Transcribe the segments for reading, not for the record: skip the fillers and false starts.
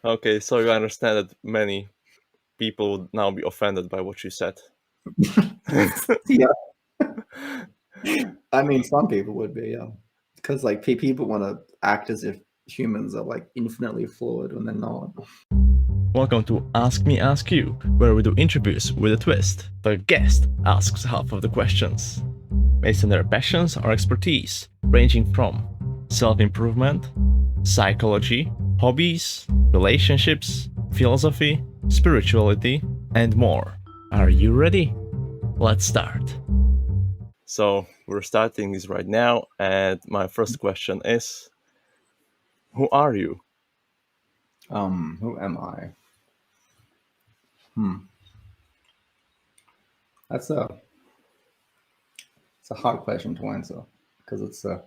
Okay, so you understand that many people would now be offended by what you said. Yeah, I mean, some people would be, yeah, because like people want to act as if humans are like infinitely flawed when they're not. Welcome to Ask Me, Ask You, where we do interviews with a twist. The guest asks half of the questions, based on their passions or expertise, ranging from self-improvement, psychology, hobbies, relationships, philosophy, spirituality, and more. Are you ready? Let's start. So we're starting this right now, and my first question is, who are you? Who am I? Hmm, that's it's a hard question to answer because I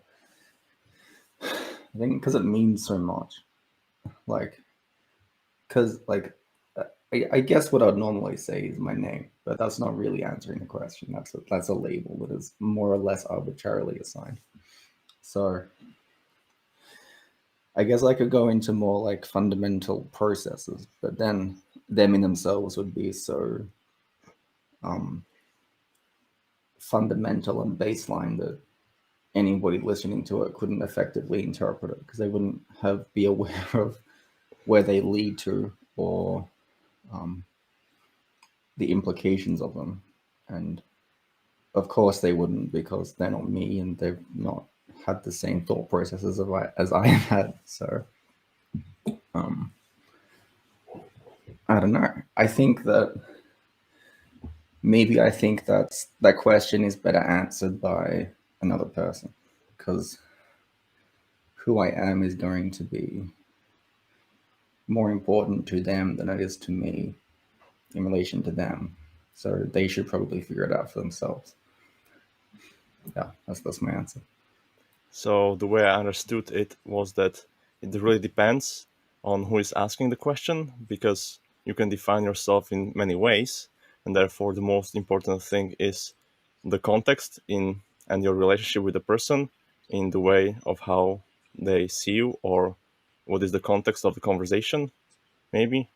think because it means so much. Like, because like I guess what I'd normally say is my name, but that's not really answering the question. That's a label that is more or less arbitrarily assigned. So I guess I could go into more like fundamental processes, but then them in themselves would be so um, fundamental and baseline that anybody listening to it couldn't effectively interpret it because they wouldn't have be aware of where they lead to or um, the implications of them. And of course they wouldn't because they're not me and they've not had the same thought processes as I have had. So um, I don't know. I think that question is better answered by another person because who I am is going to be more important to them than it is to me in relation to them. So they should probably figure it out for themselves. Yeah, that's my answer. So the way I understood it was that it really depends on who is asking the question, because you can define yourself in many ways, and therefore the most important thing is the context in and your relationship with the person in the way of how they see you, or what is the context of the conversation, maybe.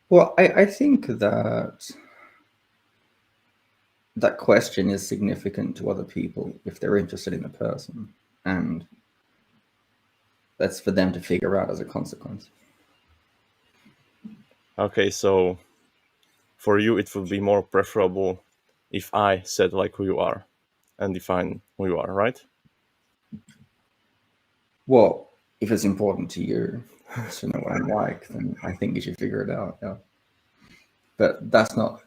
Well, I think that question is significant to other people if they're interested in the person, and that's for them to figure out as a consequence. Okay, so for you it would be more preferable if I said like who you are and define who you are, right? Well, if it's important to you to know what I'm like, then I think you should figure it out. Yeah, but that's not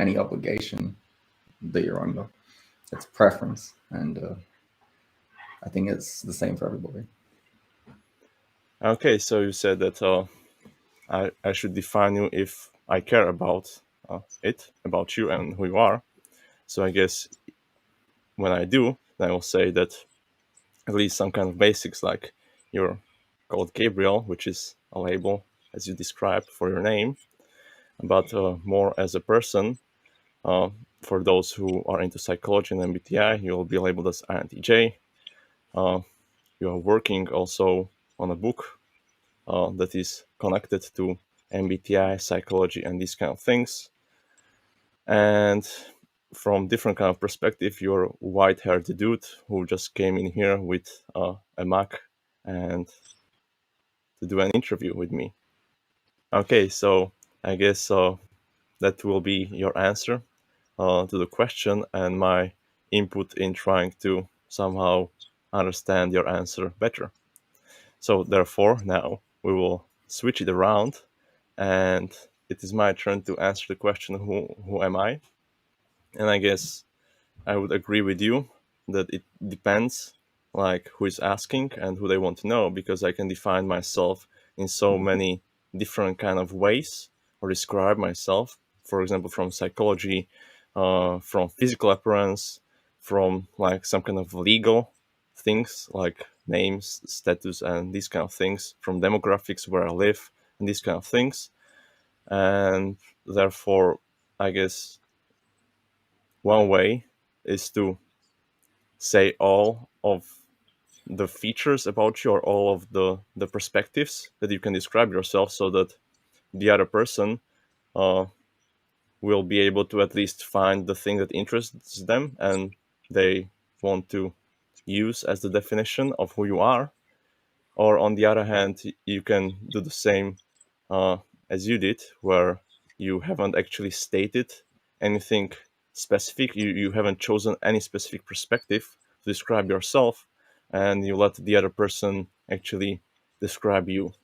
any obligation that you're under. It's preference, and I think it's the same for everybody. Okay, so you said that I should define you if I care about about you and who you are. So I guess when I do, then I will say that at least some kind of basics, like you're called Gabriel, which is a label as you described for your name, but more as a person. Uh, for those who are into psychology and MBTI, you'll be labeled as intj. Uh, you are working also on a book that is connected to MBTI, psychology, and these kind of things. And from different kind of perspective, you're a white-haired dude who just came in here with a Mac and to do an interview with me. Okay, so I guess that will be your answer to the question and my input in trying to somehow understand your answer better. So therefore, now we will switch it around, and it is my turn to answer the question, who am I? And I guess I would agree with you that it depends, like who is asking and who they want to know, because I can define myself in so many different kind of ways or describe myself. For example, from psychology, from physical appearance, from like some kind of legal things like names, status, and these kind of things, from demographics, where I live, and these kind of things. And therefore, I guess one way is to say all of the features about you, or all of the perspectives that you can describe yourself, so that the other person uh, will be able to at least find the thing that interests them and they want to use as the definition of who you are. Or on the other hand, you can do the same uh, as you did, where you haven't actually stated anything specific. You haven't chosen any specific perspective to describe yourself, and you let the other person actually describe you.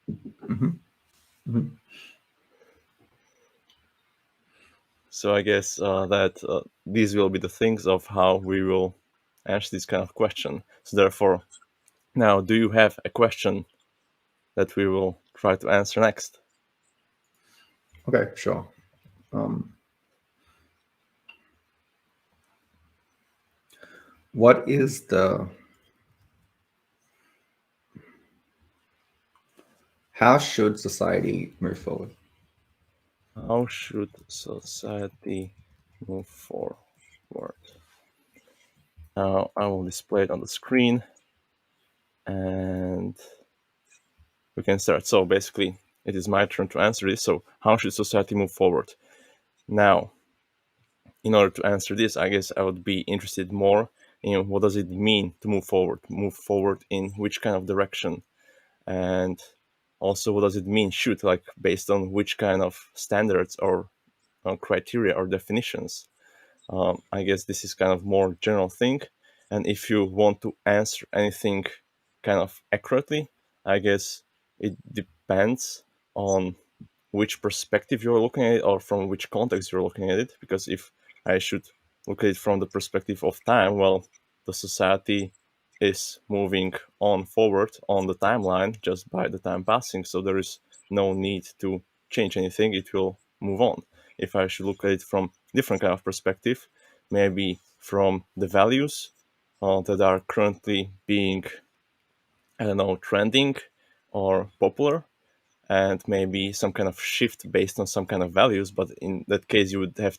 Mhm. So I guess that these will be the things of how we will answer this kind of question. So therefore, now, do you have a question that we will try to answer next? Okay, sure. Um, what is the how should society move forward? How should society move forward? Now I will display it on the screen and we can start. So basically, it is my turn to answer this. So, how should society move forward? Now, in order to answer this, I guess I would be interested more in what does it mean to move forward? Move forward in which kind of direction? And also, what does it mean should, like, based on which kind of standards or criteria or definitions? I guess this is kind of more general thing. And if you want to answer anything kind of accurately, I guess it depends on which perspective you're looking at it or from which context you're looking at it. Because if I should look at it from the perspective of time, well, the society is moving on forward on the timeline just by the time passing. So there is no need to change anything. It will move on. If I should look at it from different kind of perspective, maybe from the values that are currently being, I don't know, trending or popular, and maybe some kind of shift based on some kind of values. But in that case, you would have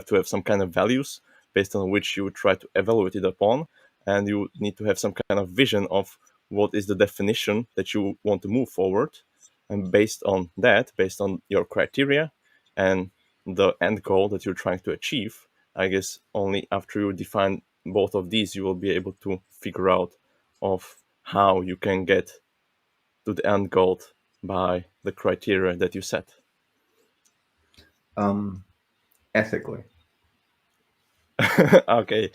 to have some kind of values based on which you would try to evaluate it upon, and you would need to have some kind of vision of what is the definition that you want to move forward, and based on that, based on your criteria and the end goal that you're trying to achieve, I guess only after you define both of these you will be able to figure out of how you can get to the end goal by the criteria that you set. Um, ethically. Okay,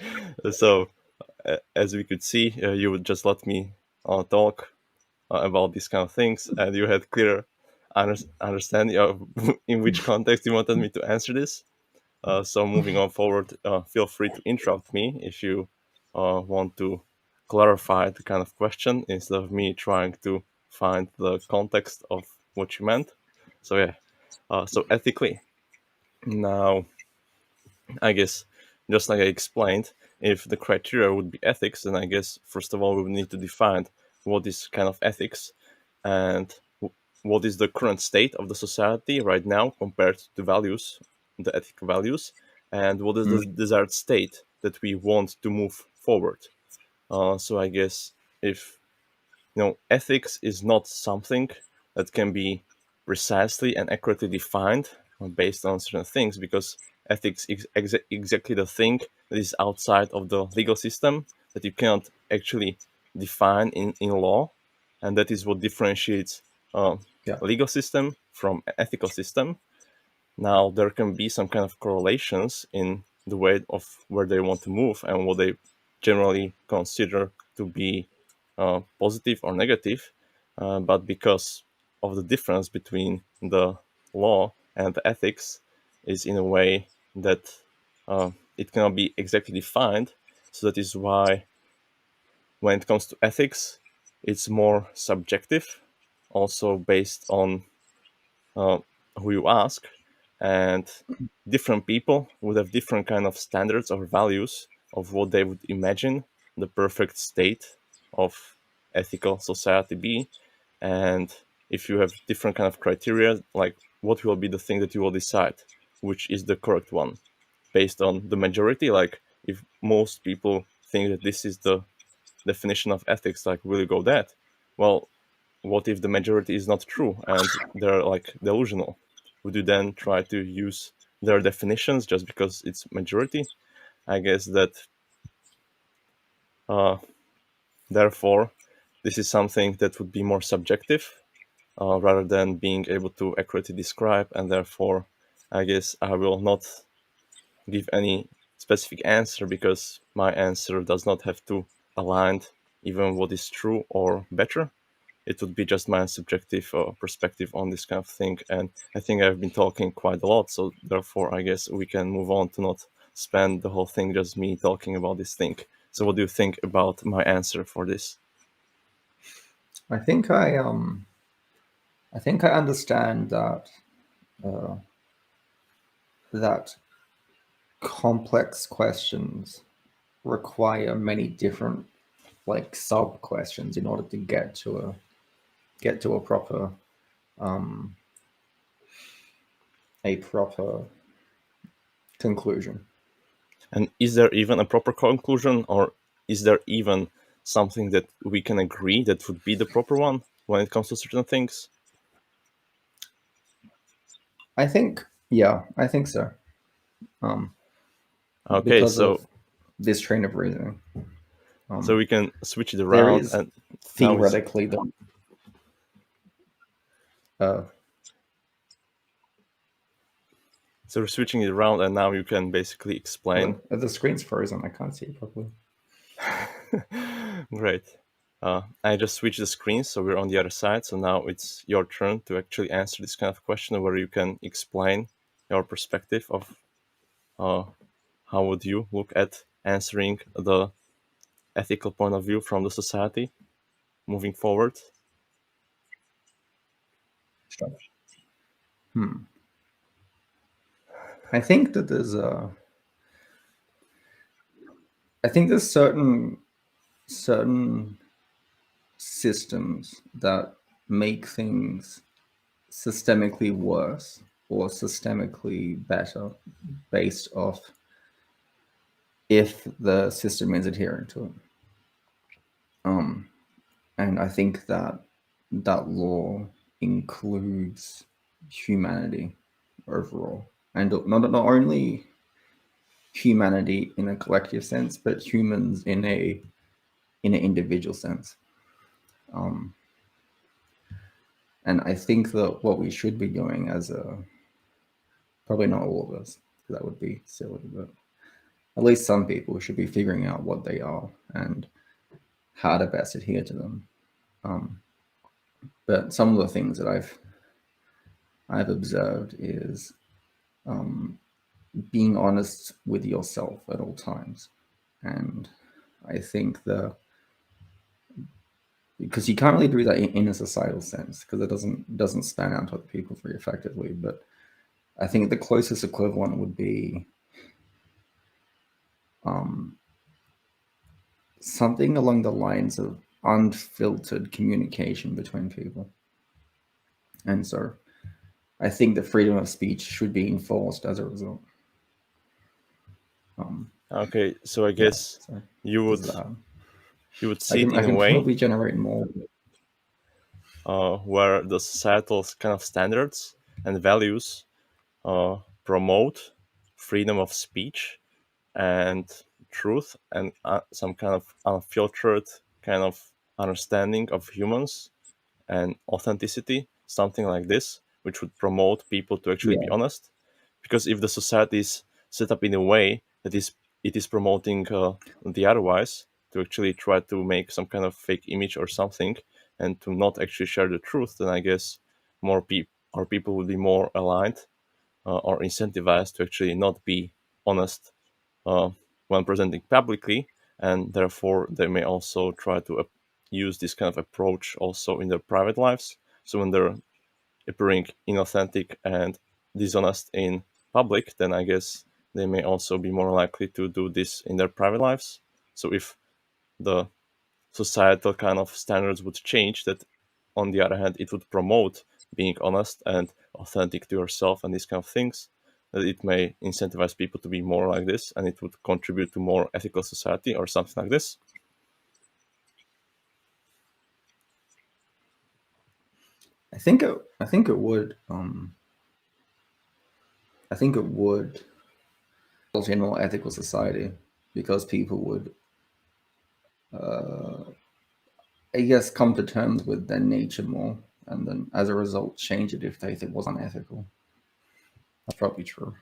so as we could see, you would just let me talk about these kind of things, and you had clear understanding of in which context you wanted me to answer this. So moving on forward, feel free to interrupt me if you want to clarify the kind of question instead of me trying to find the context of what you meant. So yeah, so ethically. Now, I guess, just like I explained, if the criteria would be ethics, then I guess, first of all, we would need to define what is kind of ethics and what is the current state of the society right now compared to the values, the ethical values, and what is Mm, the desired state that we want to move forward. So I guess if ethics is not something that can be precisely and accurately defined based on certain things, because ethics is exactly the thing that is outside of the legal system that you cannot actually define in law, and that is what differentiates yeah. a legal system from an ethical system. Now, there can be some kind of correlations in the way of where they want to move and what they generally consider to be positive or negative. But because of the difference between the law and the ethics is in a way that it cannot be exactly defined. So that is why when it comes to ethics, it's more subjective, also based on uh, who you ask, and different people would have different kind of standards or values of what they would imagine the perfect state of ethical society be. And if you have different kind of criteria, like what will be the thing that you will decide which is the correct one based on the majority, like if most people think that this is the definition of ethics, like will you go that? Well, what if the majority is not true and they're like delusional? Would you then try to use their definitions just because it's majority? I guess that uh, therefore this is something that would be more subjective rather than being able to accurately describe, and therefore I guess I will not give any specific answer because my answer does not have to align even what is true or better. It would be just my subjective perspective on this kind of thing. And I think I've been talking quite a lot, so therefore I guess we can move on to not spend the whole thing just me talking about this thing. So what do you think about my answer for this? I think I understand that uh, that complex questions require many different like sub questions in order to get to um, a proper conclusion. And is there even a proper conclusion, or is there even something that we can agree that would be the proper one when it comes to certain things? I think, yeah, I think so. Um, Okay, because so of this train of reasoning, so um, we can switch it there around, is and now it's theoretically uh, so we're switching it around, and now you can basically explain. hello, the screen's frozen. I can't see it properly. Great. I just switched the screen, so we're on the other side. So now it's your turn to actually answer this kind of question, where you can explain your perspective of uh, how would you look at answering the ethical point of view from the society moving forward. Sure. Hmm. I think that there's I think there's certain systems that make things systemically worse or systemically better based off if the system is adhering to it. Um, and I think that that law includes humanity overall, and not only humanity in a collective sense, but humans in an individual sense. Um, and I think that what we should be doing as a probably not all of us, because that would be silly, but at least some people should be figuring out what they are and how to best adhere to them. Um, but some of the things that I've observed is um, being honest with yourself at all times, and I think the because you can't really do that in a societal sense because it doesn't span out to other people very effectively. But I think the closest equivalent would be um, something along the lines of unfiltered communication between people. And so I think the freedom of speech should be enforced as a result. Um, Okay, so I yeah, guess so you there's would that. you would see it I in a can way probably generate more. where the societal kind of standards and values promote freedom of speech and truth and some kind of unfiltered kind of understanding of humans and authenticity, something like this, which would promote people to actually be Yeah, honest. Because if the society is set up in a way that is it is promoting the otherwise, to actually try to make some kind of fake image or something, and to not actually share the truth, then I guess more people or people would be more aligned or incentivized to actually not be honest uh, when presenting publicly, and therefore they may also try to use this kind of approach also in their private lives. So when they're appearing inauthentic and dishonest in public, then I guess they may also be more likely to do this in their private lives. So if the societal kind of standards would change, that on the other hand it would promote being honest and authentic to yourself and these kind of things, that it may incentivize people to be more like this, and it would contribute to more ethical society or something like this? I think it would. I think it would result in a more ethical society because people would, I guess, come to terms with their nature more, and then as a result, change it if they think it was unethical. That's probably true.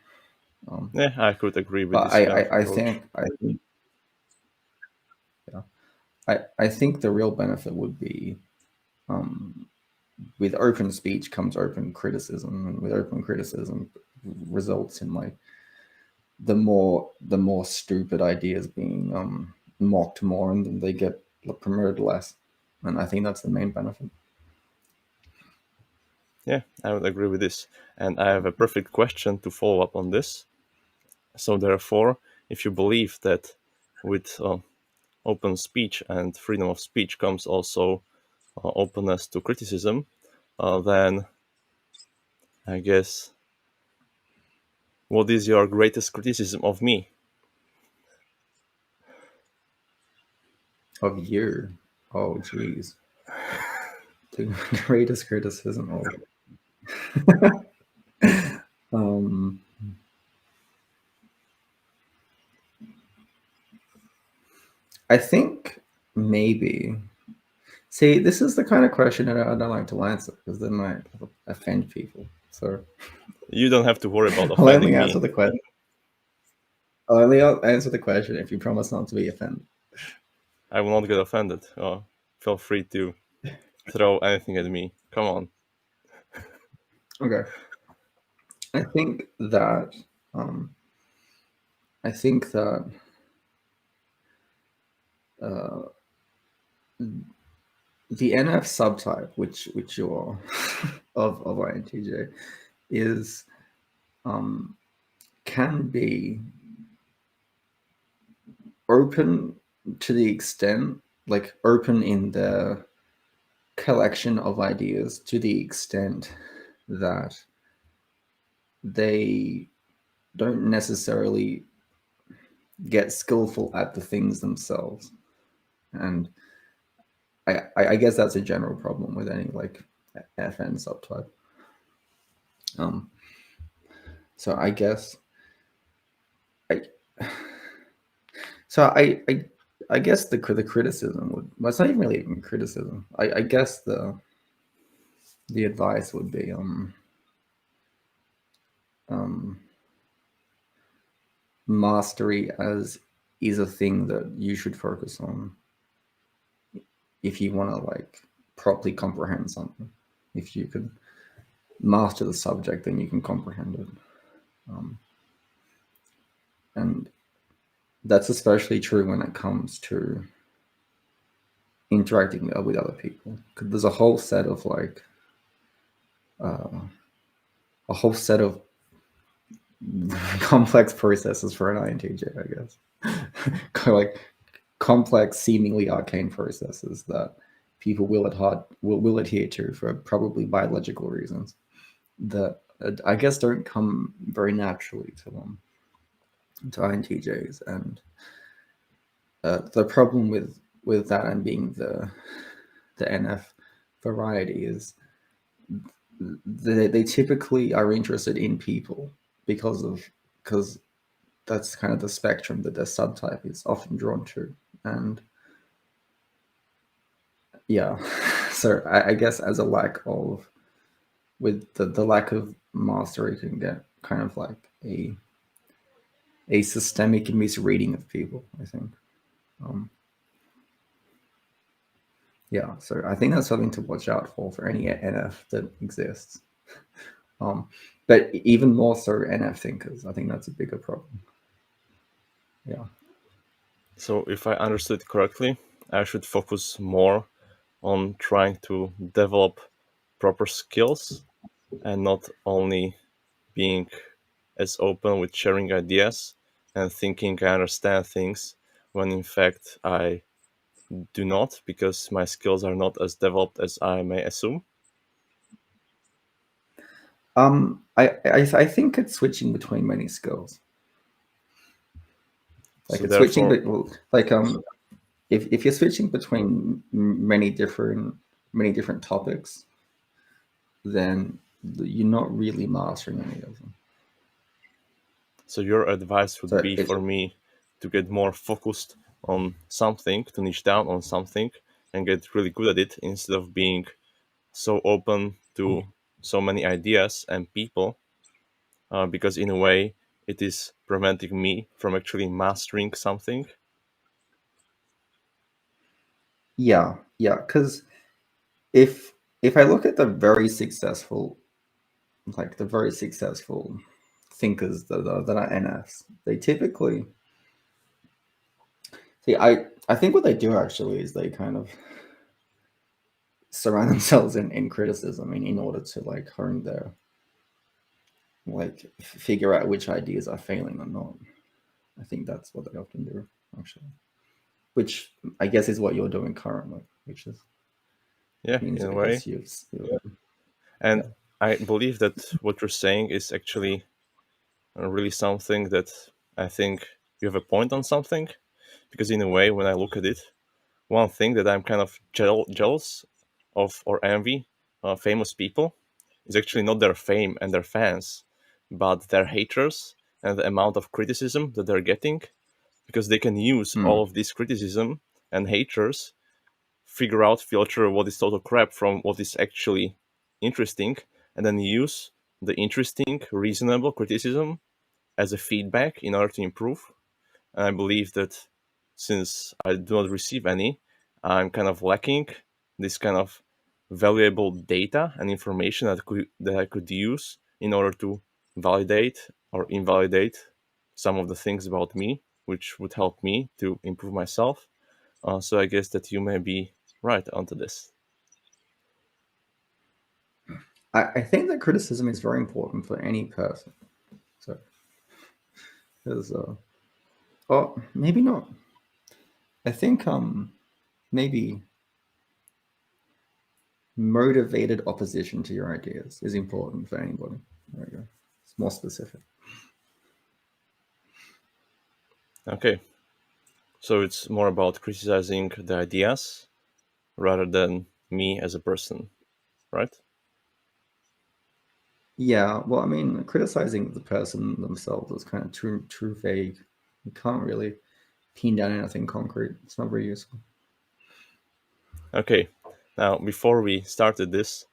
Yeah, I could agree with But this kind of approach. I think, yeah, I think the real benefit would be with open speech comes open criticism, and with open criticism results in like the more stupid ideas being mocked more, and then they get promoted less. And I think that's the main benefit. Yeah, I would agree with this. And I have a perfect question to follow up on this. So, therefore, if you believe that with open speech and freedom of speech comes also openness to criticism, then I guess what is your greatest criticism of me? Of you, oh geez, the greatest criticism of. Um, I think maybe. See, this is the kind of question that I don't like to answer because they might offend people. So You don't have to worry about I'll only offending answer me. the question. I'll only answer the question if you promise not to be offended. I will not get offended. Feel free to throw anything at me. Come on. Okay. I think that um, I think that the NF subtype, which you are of INTJ, is can be open to the extent like open in the collection of ideas to the extent that they don't necessarily get skillful at the things themselves. And I guess that's a general problem with any like FN subtype. Um, so I guess I so I guess the criticism would well, it's not even really even criticism. I guess the advice would be um, mastery as is a thing that you should focus on if you want to like properly comprehend something. If you can master the subject, then you can comprehend it. And that's especially true when it comes to interacting with other people. Because there's a whole set of like a whole set of complex processes for an INTJ, I guess. Like complex, seemingly arcane processes that people will adhere to for probably biological reasons that I guess don't come very naturally to INTJs. And the problem with that and being the NF variety is they typically are interested in people because that's kind of the spectrum that their subtype is often drawn to. And yeah, so I guess as a lack of with the lack of mastery can get kind of like a systemic misreading of people, I think. um, yeah, so I think that's something to watch out for any NF that exists. um, but even more so NF thinkers, I think that's a bigger problem. Yeah. So, if I understood correctly, I should focus more on trying to develop proper skills and not only being as open with sharing ideas and thinking I understand things when in fact I do not, because my skills are not as developed as I may assume. I think it's switching between many skills. Like So it's switching, therefore, but like if you're switching between many different topics, then you're not really mastering any of them. so your advice would So be it for me to get more focused on something, to niche down on something, and get really good at it instead of being so open to so many ideas and people, because in a way it is preventing me from actually mastering something. yeah, because if I look at the very successful thinkers that are NS, they typically see. I think what they do actually is they kind of surround themselves in criticism in order to like hone their figure out which ideas are failing or not. I think that's what they often do actually, which I guess is what you're doing currently, which Yeah, means in a I way. guess And yeah. I believe that what you're saying is actually really something that I think you have a point on something, because in a way, when I look at it, one thing that I'm kind of jealous of or envy famous people is actually not their fame and their fans, but their haters and the amount of criticism that they're getting, because they can use Hmm. all of this criticism and haters, figure out, filter what is total crap from what is actually interesting, and then use the interesting, reasonable criticism as a feedback in order to improve. And I believe that since I do not receive any, I'm kind of lacking this kind of valuable data and information that I could use in order to validate or invalidate some of the things about me, which would help me to improve myself. So I guess that you may be right onto this. I think that criticism is very important for any person. So, because, or maybe not. I think maybe motivated opposition to your ideas is important for anybody. There we go. It's more specific. Okay, so it's more about criticizing the ideas rather than me as a person, right? Yeah, well, I mean, criticizing the person themselves is kind of too vague. You can't really pin down anything concrete. It's not very useful. Okay, now before we started this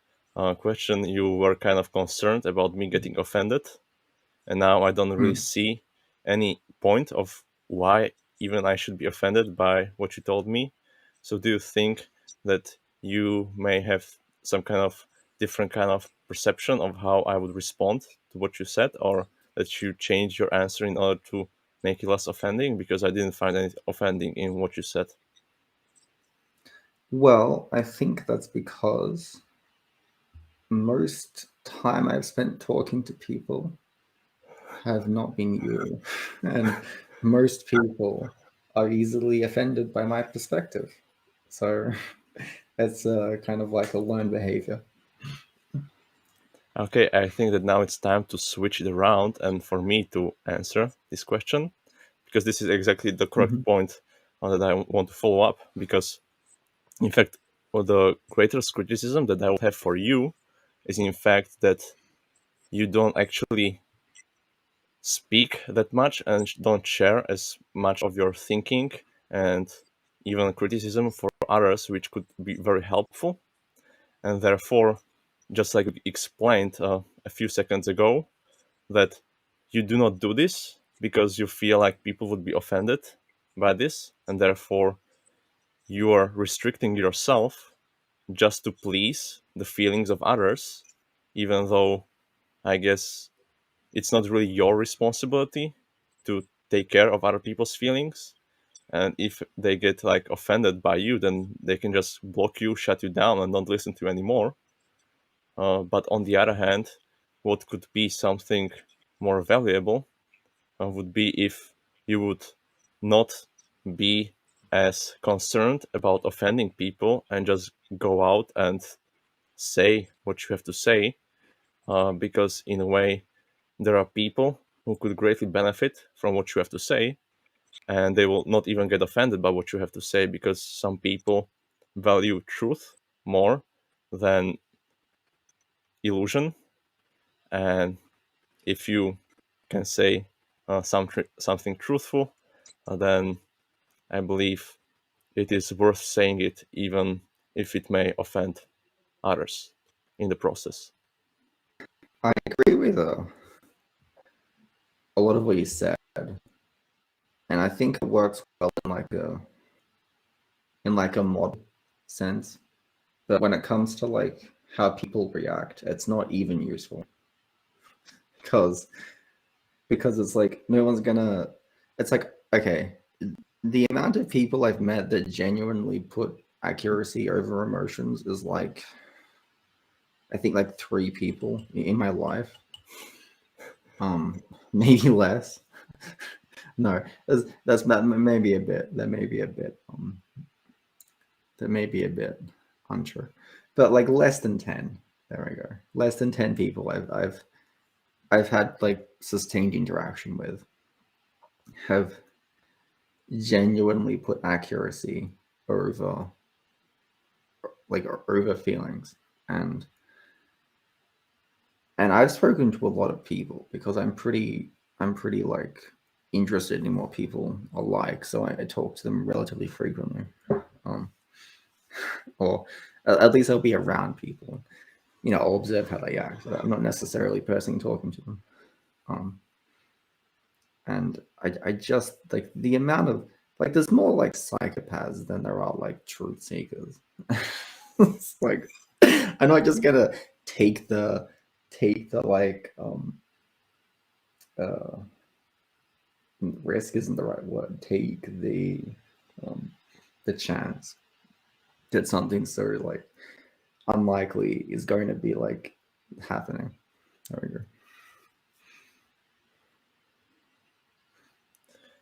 question, you were kind of concerned about me getting offended, and now I don't really Hmm. see any point of why even I should be offended by what you told me. So, do you think that you may have some kind of different kind of perception of how I would respond to what you said, or that you change your answer in order to make it less offending? Because I didn't find any offending in what you said. Well, I think that's because most time I've spent talking to people have not been you. And most people are easily offended by my perspective. So it's kind of like a learned behavior. Okay, I think that now it's time to switch it around and for me to answer this question, because this is exactly the correct Mhm. point that I want to follow up. Because, in fact, well, the greatest criticism that I would have for you is, in fact, that you don't actually speak that much and don't share as much of your thinking and even criticism for others, which could be very helpful. And therefore, just like we explained a few seconds ago, that you do not do this because you feel like people would be offended by this, and therefore you are restricting yourself just to please the feelings of others, even though I guess it's not really your responsibility to take care of other people's feelings. And if they get like offended by you, then they can just block you, shut you down, and not listen to you anymore. But on the other hand, what could be something more valuable would be if you would not be as concerned about offending people and just go out and say what you have to say, because in a way there are people who could greatly benefit from what you have to say, and they will not even get offended by what you have to say because some people value truth more than illusion. And if you can say something truthful, then I believe it is worth saying it, even if it may offend others in the process. I agree with a lot of what you said, and I think it works well in like a model sense. But when it comes to like how people react, it's not even useful because it's like no one's gonna. It's like okay, the amount of people I've met that genuinely put accuracy over emotions is like I think like 3 people in my life. Maybe less. No, that's maybe a bit. That may be a bit. That may be a bit untrue, but like less than 10. There we go. Less than 10 people I've had like sustained interaction with have genuinely put accuracy over over feelings, and I've spoken to a lot of people because I'm pretty like interested in what people are like, so I talk to them relatively frequently, um, or at least I'll be around people. You know, I'll observe how they act. I'm not necessarily personally talking to them, um, and I just like the amount of like there's more like psychopaths than there are like truth seekers. It's like I'm not just gonna take the like uh risk isn't the right word. Take um the chance that something so like unlikely is going to be like happening. There we go.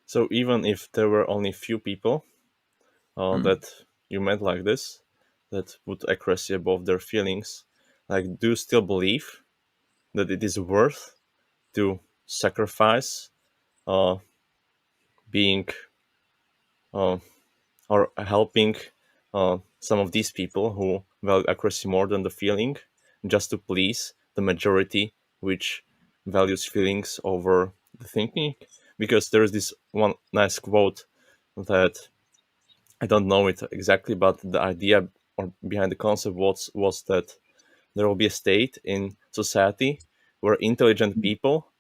So even if there were only few people Mm. that you met like this, that put accuracy above their feelings, like, do you still believe that it is worth to sacrifice uh, being uh, or helping some of these people who value accuracy more than the feeling, just to please the majority, which values feelings over the thinking? Because there is this one nice quote that I don't know it exactly, but the idea or behind the concept was that there will be a state in society where intelligent people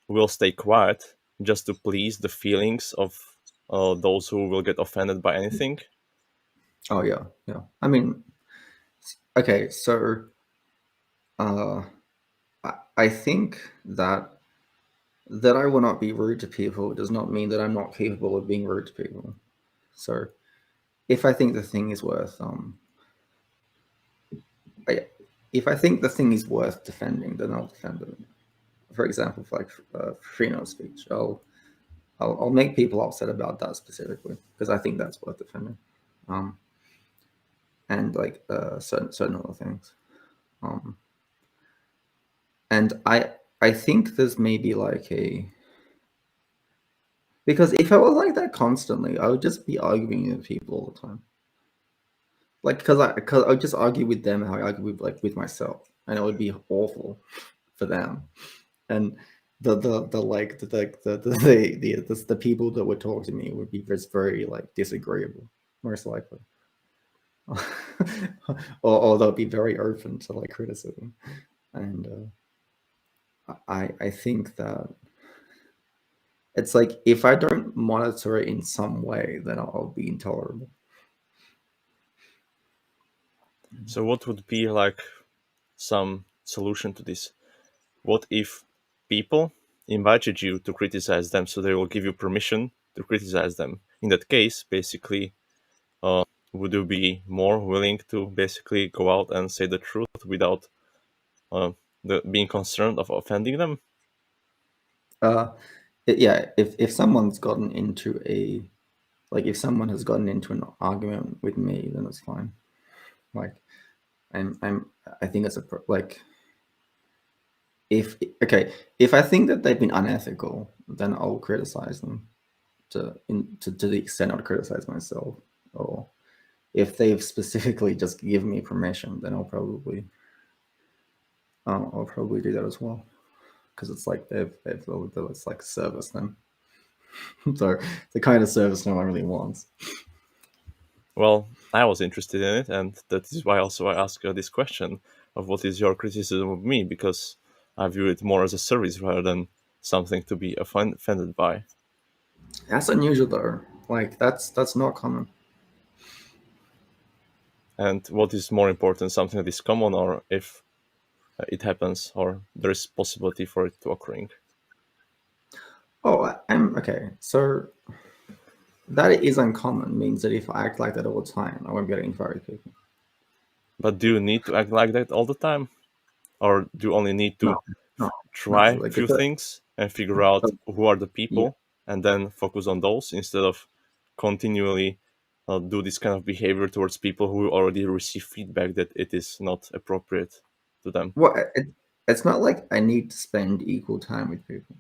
will stay quiet just to please the feelings of those who will get offended by anything. Oh yeah, yeah. I mean, okay, so uh, I think that I will not be rude to people does not mean that I'm not capable of being rude to people. So if I think the thing is worth I, if I think the thing is worth defending, then I'll defend it. For example, for like freedom of speech, I'll make people upset about that specifically because I think that's worth defending, um, and like certain other things, um, and I think there's maybe like a because if I was like that constantly, I would just be arguing with people all the time. Like because I would just argue with them how I argue with like with myself, and it would be awful for them. And the like the people that would talk to me would be just very like disagreeable, most likely, or they'll be very open to like criticism. And I think that it's like if I don't monitor it in some way, then I'll be intolerable. So, what would be like some solution to this? What if people invited you to criticize them, so they will give you permission to criticize them? In that case, basically, would you be more willing to basically go out and say the truth without uh, being concerned of offending them? Uh, yeah, if someone's gotten into a like if someone has gotten into an argument with me, then it's fine. Like I'm I think it's like if okay, if I think that they've been unethical, then I'll criticize them to the extent I'd criticize myself. Or if they've specifically just given me permission, then I'll probably do that as well, because it's like they've it's like service then. So the kind of service no one really wants. Well, I was interested in it, and that is why also I ask this question of what is your criticism of me, because I view it more as a service rather than something to be offended by. That's unusual though. Like that's not common. And what is more important, something that is common, or if it happens, or there is possibility for it to occurring. Oh, I'm okay. So that it is uncommon means that if I act like that all the time, I won't get invited people. But do you need to act like that all the time, or do you only need No, to no, no. try Like few things and figure out who are the yeah. people and then focus on those instead of continually do this kind of behavior towards people who already receive feedback that it is not appropriate to them? Well, it's not like I need to spend equal time with people.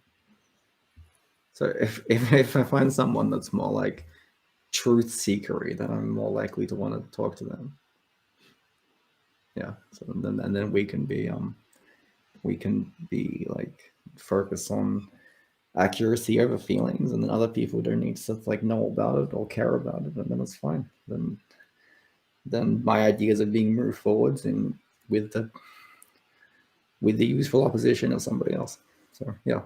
So if I find someone that's more like truth seekery, then I'm more likely to want to talk to them. Yeah. So then and then we can be like focus on accuracy over feelings, and then other people don't need to like know about it or care about it, and then it's fine. Then my ideas are being moved forwards and with the useful opposition of somebody else. So yeah.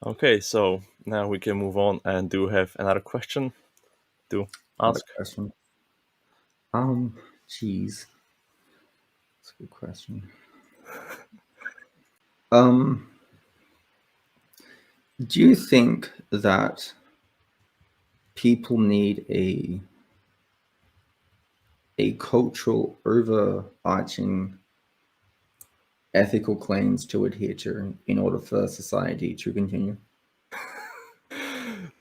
Okay, so now we can move on and do have another question to Another ask. question. Geez, that's a good question. Um, do you think that people need a cultural overarching ethical claims to adhere to in order for society to continue?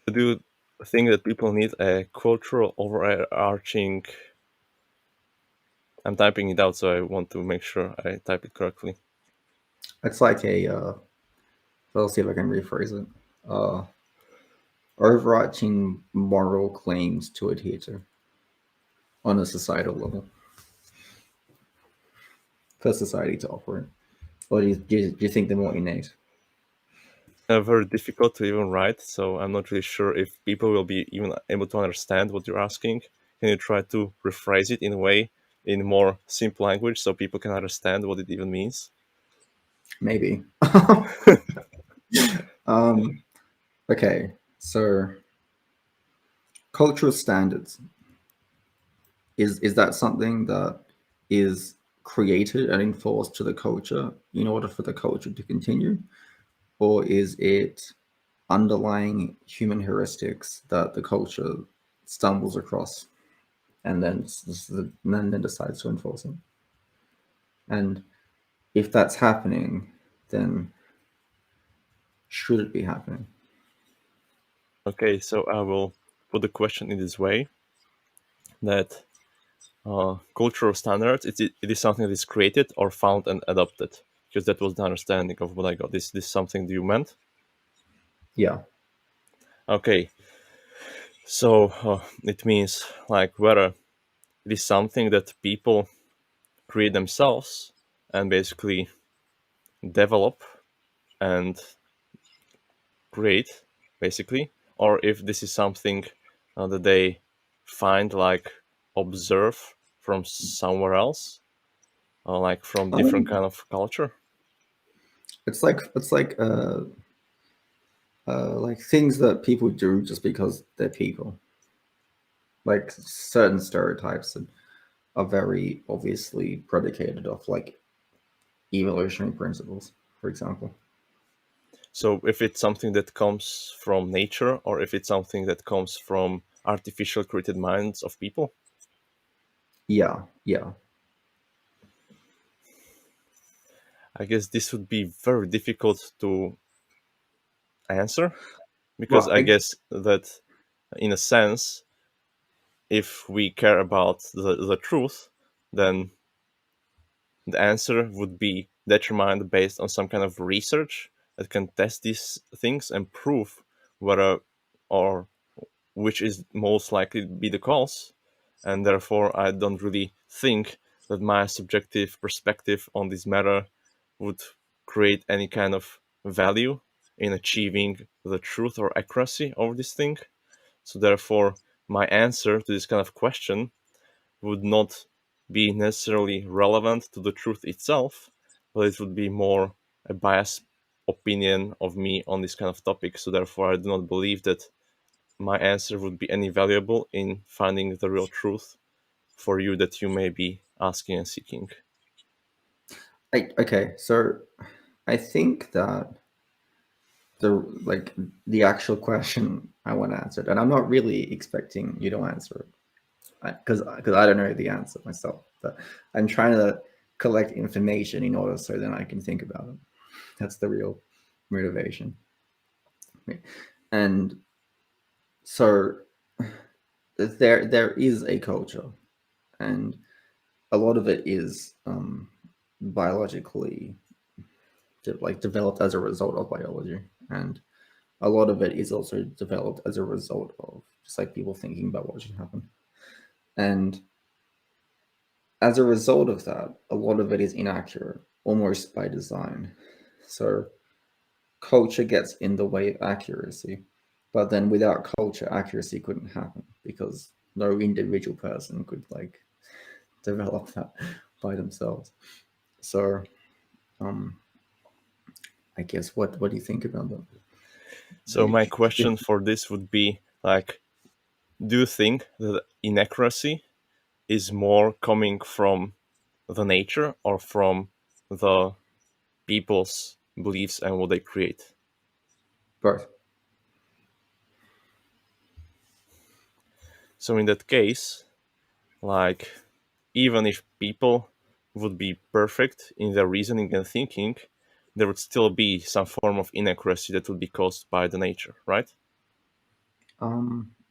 Do you think that people need a cultural overarching? I'm typing it out, so I want to make sure I type it correctly. It's like let's see if I can rephrase it. Uh, Overarching moral claims to adhere to on a societal level for society to operate. Or do you think they're more innate? Very difficult to even write, so I'm not really sure if people will be even able to understand what you're asking. Can you try to rephrase it in a way, in more simple language, so people can understand what it even means? Maybe. um, okay, so cultural standards is that something that is created and enforced to the culture in order for the culture to continue, or is it underlying human heuristics that the culture stumbles across and then decides to enforce them? And if that's happening, then should it be happening? Okay, so I will put the question in this way that cultural standards, it is something that is created or found and adopted, because that was the understanding of what I got. Is this something that you meant? Yeah. Okay, so it means like whether it is something that people create themselves and basically develop and create, basically, or if this is something that they find, like observe from somewhere else, like from different Um, kind of culture. like things that people do just because they're people. Like certain stereotypes that are very obviously predicated off like evolutionary principles, for example. So if it's something that comes from nature, or if it's something that comes from artificial created minds of people, Yeah, yeah. I guess this would be very difficult to answer, because Well, I guess that in a sense, if we care about the truth, then the answer would be determined based on some kind of research that can test these things and prove whether or which is most likely to be the cause. And therefore, I don't really think that my subjective perspective on this matter would create any kind of value in achieving the truth or accuracy of this thing. So, therefore, my answer to this kind of question would not be necessarily relevant to the truth itself, but it would be more a biased opinion of me on this kind of topic. So, therefore, I do not believe that my answer would be any valuable in finding the real truth for you that you may be asking and seeking. Okay, so I think that the like the actual question I want to answer, and I'm not really expecting you to answer it because I don't know the answer myself. But I'm trying to collect information in order so then I can think about it. That's the real motivation. And so there is a culture, and a lot of it is biologically developed as a result of biology, and a lot of it is also developed as a result of just like people thinking about what should happen. And as a result of that, a lot of it is inaccurate, almost by design. So culture gets in the way of accuracy. But then without culture, accuracy couldn't happen because no individual person could like develop that by themselves. So um I guess what do you think about that? So my question for this would be like, do you think that inaccuracy is more coming from the nature or from the people's beliefs and what they create? Both. So in that case, like, even if people would be perfect in their reasoning and thinking, there would still be some form of inaccuracy that would be caused by the nature, right?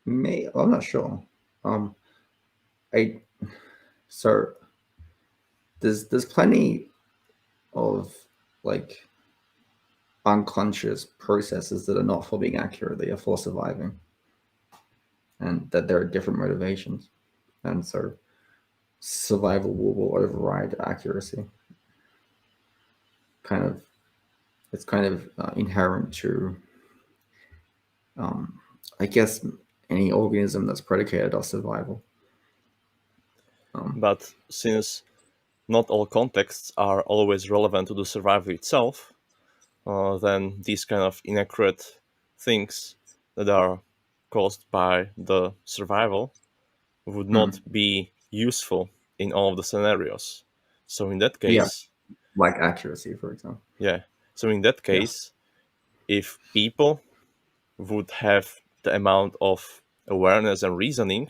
May I'm not sure. I so there's plenty of like unconscious processes that are not for being accurate, they are for surviving, and that there are different motivations, and so survival will override accuracy. Kind of, it's kind of inherent to, I guess, any organism that's predicated on survival. But since not all contexts are always relevant to the survival itself, then these kind of inaccurate things that are caused by the survival would not Hmm. be useful in all of the scenarios. So in that Yeah, case, like accuracy, for example. yeah. So in that Yeah. case, if people would have the amount of awareness and reasoning,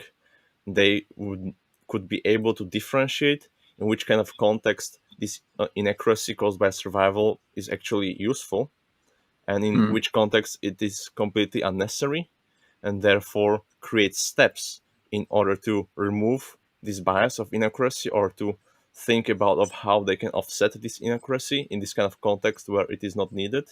they would could be able to differentiate in which kind of context this inaccuracy caused by survival is actually useful, and in Hmm. which context it is completely unnecessary, and therefore create steps in order to remove this bias of inaccuracy or to think about of how they can offset this inaccuracy in this kind of context where it is not needed.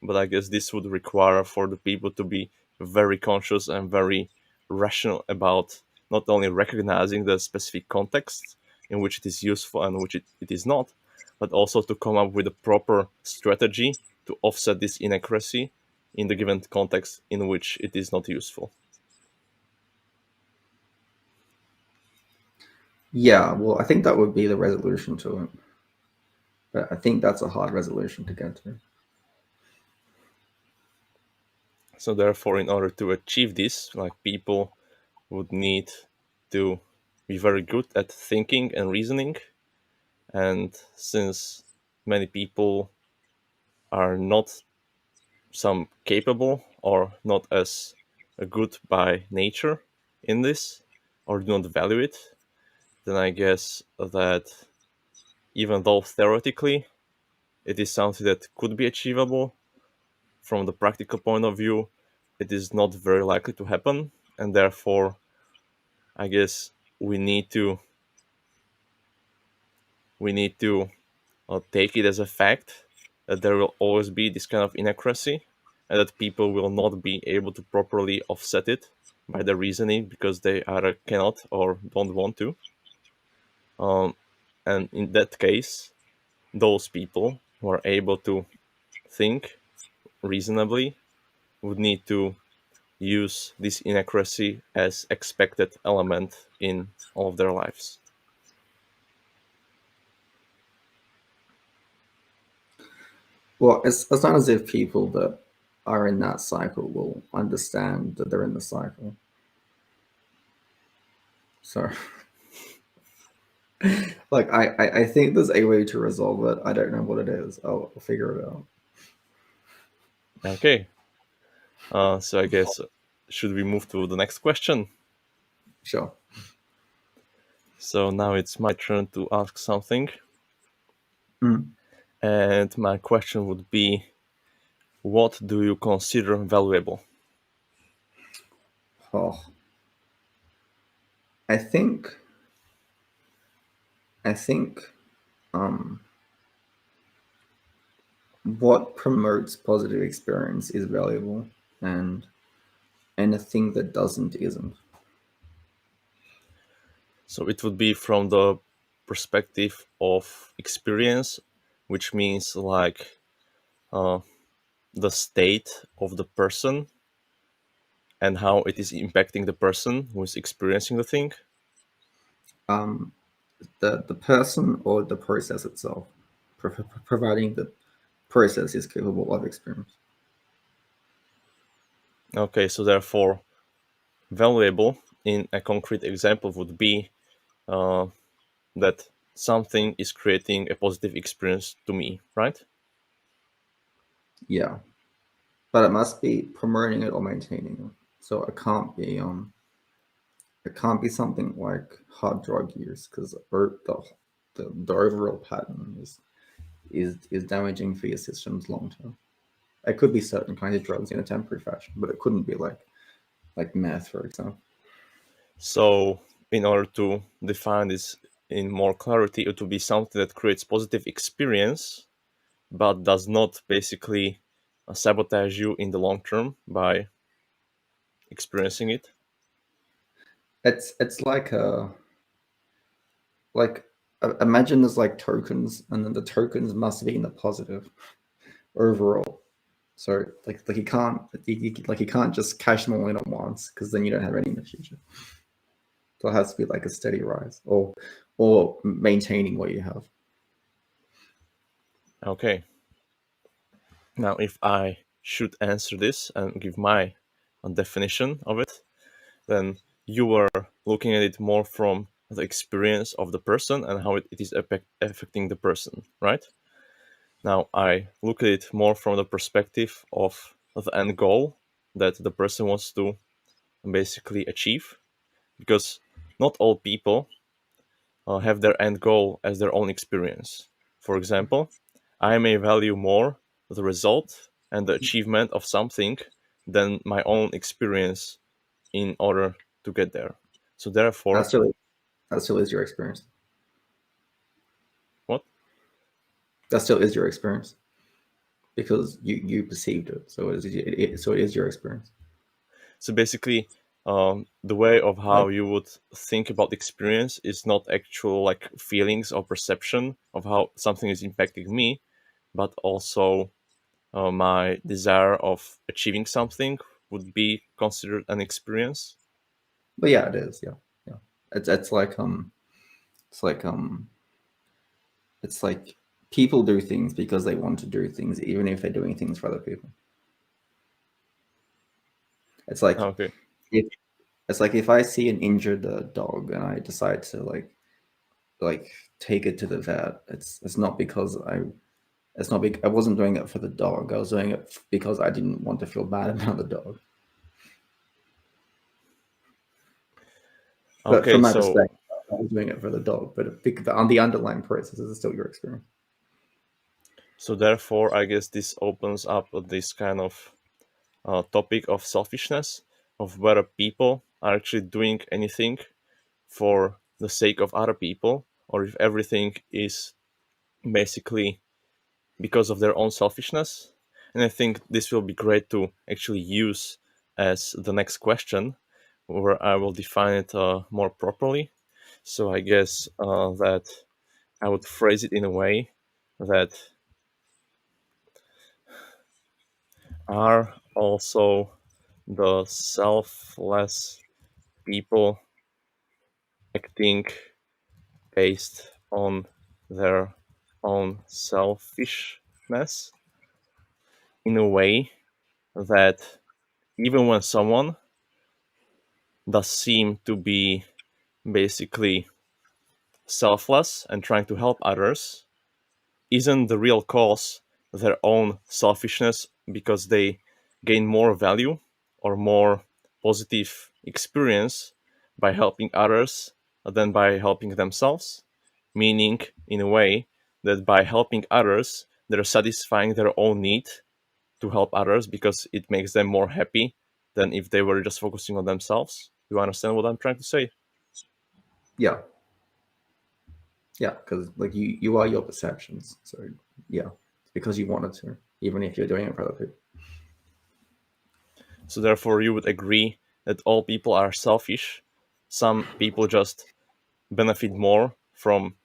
But I guess this would require for the people to be very conscious and very rational about not only recognizing the specific context in which it is useful and which it is not, but also to come up with a proper strategy to offset this inaccuracy in the given context in which it is not useful. Yeah, well, I think that would be the resolution to it, but I think that's a hard resolution to get to. So therefore, in order to achieve this, like, people would need to be very good at thinking and reasoning. And since many people are not some capable or not as good by nature in this, or do not value it, then I guess that even though theoretically it is something that could be achievable, from the practical point of view, it is not very likely to happen. And therefore, I guess we need to take it as a fact that there will always be this kind of inaccuracy, and that people will not be able to properly offset it by the reasoning because they either cannot or don't want to. Um, and in that case, those people who are able to think reasonably would need to use this inaccuracy as expected element in all of their lives. Well, it's not as if people that are in that cycle will understand that they're in the cycle. So, like, I think there's a way to resolve it. I don't know what it is. I'll figure it out. Okay, so I guess should we move to the next question? Sure. So now it's my turn to ask something, Mm. and my question would be, what do you consider valuable? Oh, I think I think um, what promotes positive experience is valuable, and anything that doesn't isn't. So it would be from the perspective of experience, which means like uh, the state of the person and how it is impacting the person who is experiencing the thing. Um, the person or the process itself, providing the process is capable of experience. Okay, so therefore, valuable in a concrete example would be uh, that something is creating a positive experience to me, right? Yeah, but it must be promoting it or maintaining it. So it can't be something like hard drug use because the overall pattern is damaging for your systems long term. It could be certain kinds of drugs in a temporary fashion, but it couldn't be like meth, for example. So, in order to define this in more clarity, it would be something that creates positive experience but does not basically sabotage you in the long term by experiencing it. It's like imagine there's like tokens, and then the tokens must be in the positive overall. So like you can't just cash them all in at once because then you don't have any in the future. So it has to be like a steady rise or maintaining what you have. Okay. Now, if I should answer this and give my definition of it, then you were looking at it more from the experience of the person and how it is affecting the person, right? Now, I look at it more from the perspective of the end goal that the person wants to basically achieve, because not all people have their end goal as their own experience. For example, I may value more the result and the achievement of something than my own experience in order to get there. So That therefore, still that still is your experience. what? That still is your experience because you perceived it. So so it is your experience. So basically, the way of how Like, you would think about experience is not actual like feelings or perception of how something is impacting me, but also my desire of achieving something would be considered an experience. but yeah, it is. Yeah, yeah. It's like it's like it's like people do things because they want to do things, even if they're doing things for other people. It's like Okay. if it's like if I see an injured dog and I decide to like take it to the vet, it's not because I wasn't doing it for the dog. I was doing it because I didn't want to feel bad about the dog. But Okay, from that so perspective, I was doing it for the dog. But on the underlying process is still your experience. therefore, I guess this opens up this kind of topic of selfishness, of whether people are actually doing anything for the sake of other people, or if everything is basically because of their own selfishness. And I think this will be great to actually use as the next question, where I will define it more properly. So I guess that I would phrase it in a way that are also the selfless people acting based on their own selfishness in a way that even when someone does seem to be basically selfless and trying to help others, isn't the real cause their own selfishness because they gain more value or more positive experience by helping others than by helping themselves? Meaning, in a way, that by helping others, they're satisfying their own need to help others because it makes them more happy than if they were just focusing on themselves. Do you understand what I'm trying to say? Yeah, yeah, because like you are your perceptions. So yeah, it's because you wanted to, even if you're doing it for other people. So therefore, you would agree that all people are selfish. Some people just benefit more from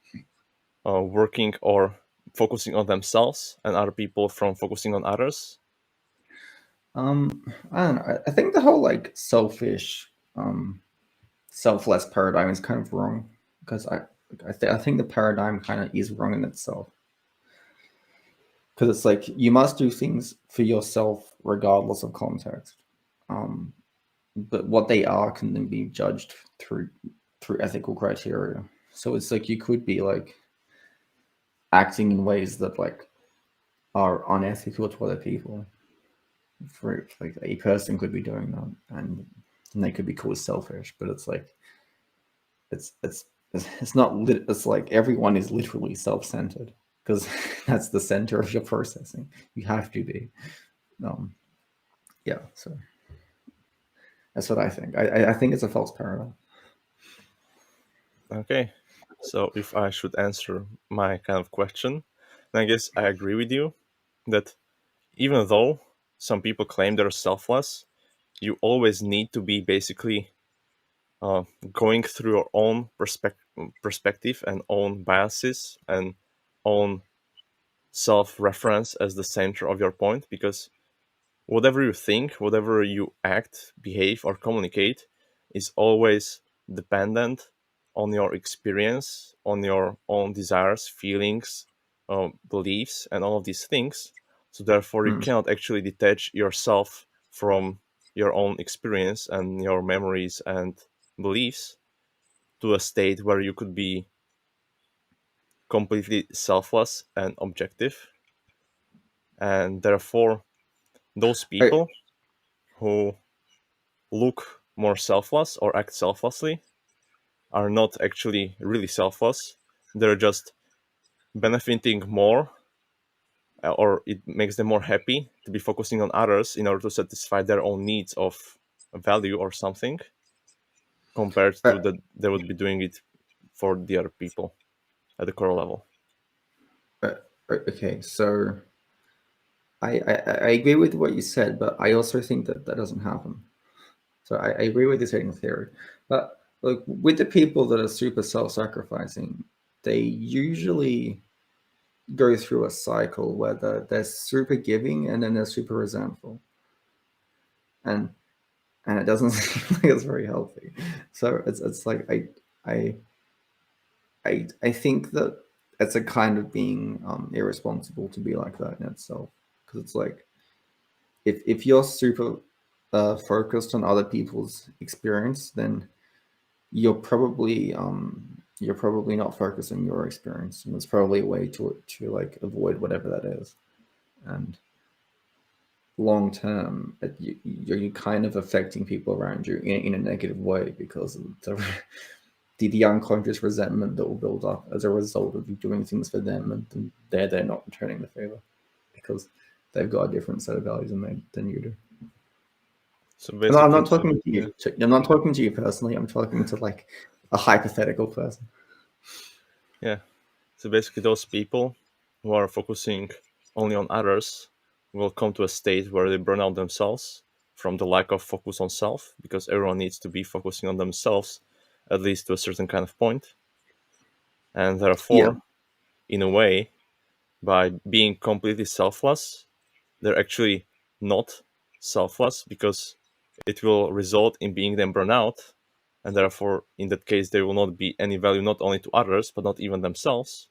working or focusing on themselves, and other people from focusing on others. I don't know. I think the whole like selfish, selfless paradigm is kind of wrong because I think the paradigm kind of is wrong in itself because it's like you must do things for yourself regardless of context. Um, but what they are can then be judged through ethical criteria. So it's like you could be like acting in ways that like are unethical to other people. For like a person could be doing that, and they could be called selfish. But it's like it's not it's like everyone is literally self-centered because that's the center of your processing. You have to be. Um, yeah, so that's what I think. I think it's a false paradigm. Okay, so if I should answer my kind of question, then I guess I agree with you that even though some people claim they're selfless, you always need to be basically uh, going through your own perspective and own biases and own self reference as the center of your point, because whatever you think, whatever you act, behave, or communicate is always dependent on your experience, on your own desires, feelings, beliefs, and all of these things. So, therefore, you Mm. cannot actually detach yourself from your own experience and your memories and beliefs to a state where you could be completely selfless and objective. And therefore, those I, people who look more selfless or act selflessly are not actually really selfless. They're just benefiting more, or it makes them more happy to be focusing on others in order to satisfy their own needs of value or something, compared to I, that they would be doing it for the other people at the core level. okay, so I agree with what you said, but I also think that that doesn't happen. So I agree with this setting theory, but like with the people that are super self-sacrificing, they usually go through a cycle where they're super giving and then they're super resentful, and and it doesn't seem like it's very healthy. So it's like I I think that it's a kind of being irresponsible to be like that in itself because it's like if you're super focused on other people's experience, then you're probably not focused on your experience, and it's probably a way to like avoid whatever that is. And long term, you're kind of affecting people around you in a negative way because of the unconscious resentment that will build up as a result of you doing things for them, and they're not returning the favor because they've got a different set of values than you do. So I'm basically, not talking to you. I'm not talking to you personally. I'm talking to like a hypothetical person. yeah. So basically, those people who are focusing only on others will come to a state where they burn out themselves from the lack of focus on self, because everyone needs to be focusing on themselves at least to a certain kind of point. And Yeah. therefore, in a way, by being completely selfless, they're actually not selfless, because it will result in being them burn out, and therefore in that case there will not be any value not only to others but not even themselves.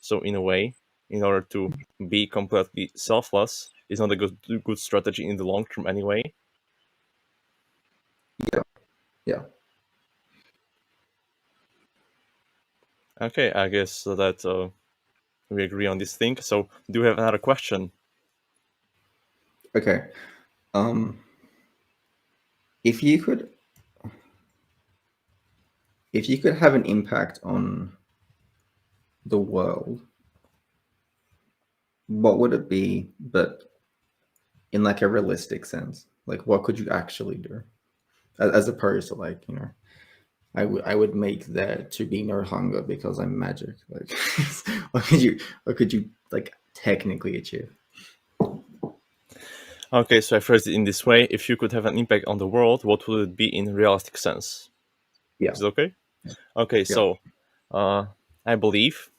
So in a way, in order to be completely selfless is not a good strategy in the long term anyway. Yeah. Yeah. Okay, I guess that we agree on this thing. So do you have another question? Okay. Um, if you could, if you could have an impact on the world, what would it be? But in like a realistic sense, like what could you actually do, as opposed to like I would make there to be no hunger because I'm magic. Like, what could you like technically achieve? Okay, so I phrased it in this way: if you could have an impact on the world, what would it be in realistic sense? Yeah. Is it okay? Okay, Yeah. so uh, I believe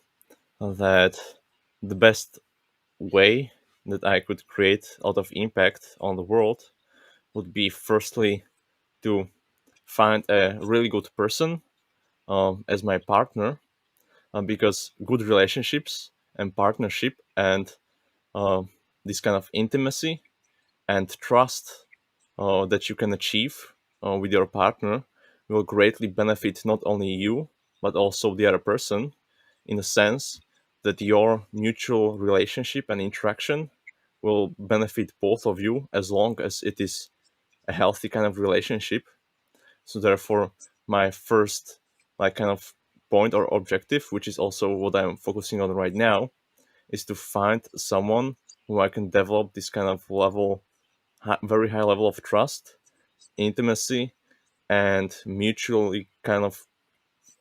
that the best way that I could create out of impact on the world would be firstly to find a really good person as my partner, because good relationships and partnership and uh, this kind of intimacy and trust that you can achieve with your partner will greatly benefit not only you but also the other person, in the sense that your mutual relationship and interaction will benefit both of you as long as it is a healthy kind of relationship. So therefore, my first like kind of point or objective, which is also what I'm focusing on right now, is to find someone who I can develop this kind of level, very high level of trust, intimacy, and mutually kind of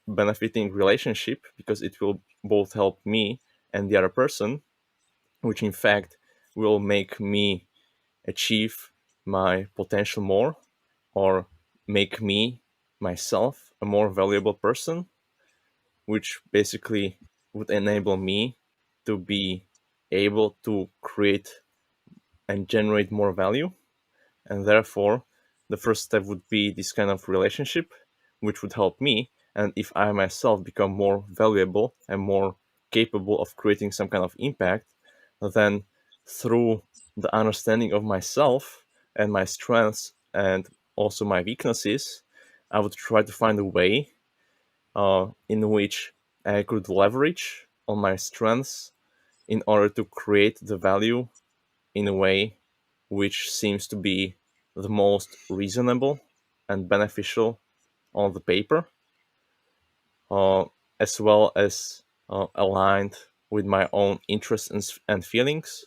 benefiting relationship, because it will both help me and the other person, which in fact will make me achieve my potential more, or make me myself a more valuable person, which basically would enable me to be able to create and generate more value. And therefore, the first step would be this kind of relationship, which would help me. And if I myself become more valuable and more capable of creating some kind of impact, then through the understanding of myself and my strengths and also my weaknesses, I would try to find a way in which I could leverage on my strengths in order to create the value in a way which seems to be the most reasonable and beneficial on the paper, uh, as well as aligned with my own interests and feelings,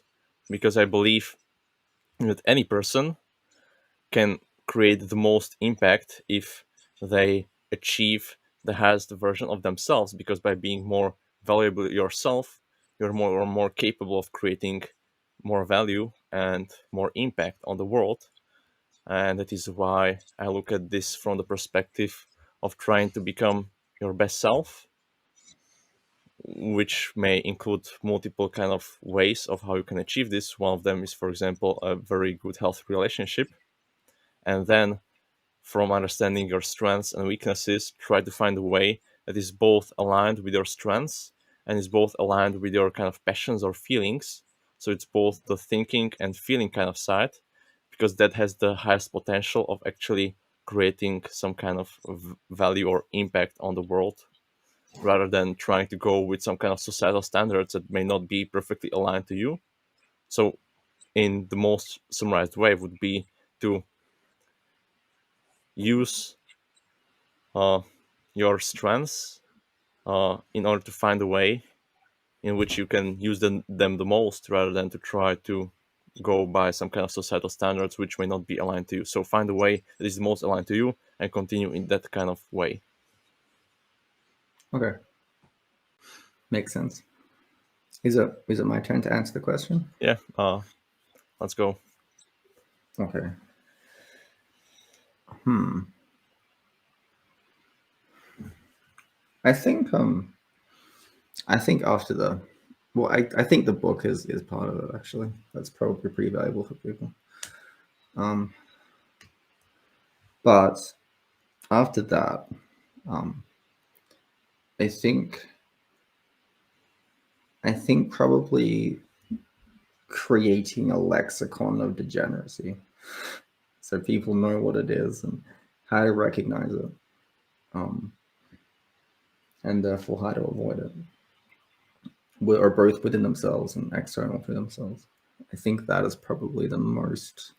because I believe that any person can create the most impact if they achieve the highest version of themselves, because by being more valuable yourself, you're more capable of creating more value and more impact on the world. And that is why I look at this from the perspective of trying to become your best self, which may include multiple kind of ways of how you can achieve this. One of them is, for example, a very good healthy relationship. And then from understanding your strengths and weaknesses, try to find a way that is both aligned with your strengths and is both aligned with your kind of passions or feelings. So it's both the thinking and feeling kind of side, because that has the highest potential of actually creating some kind of value or impact on the world, rather than trying to go with some kind of societal standards that may not be perfectly aligned to you. So, in the most summarized way, would be to use uh, your strengths in order to find a way in which you can use them the most, rather than to try to go by some kind of societal standards which may not be aligned to you. So find a way that is the most aligned to you and continue in that kind of way. Okay. Makes sense. Is it my turn to answer the question? Yeah, let's go. Okay. Hmm. I think I think after the well, I think the book is part of it actually. That's probably pretty valuable for people. Um, but after that, um, I think I think probably creating a lexicon of degeneracy so people know what it is and how to recognize it, um, and therefore how to avoid it, or both within themselves and external to themselves. I think that is probably the most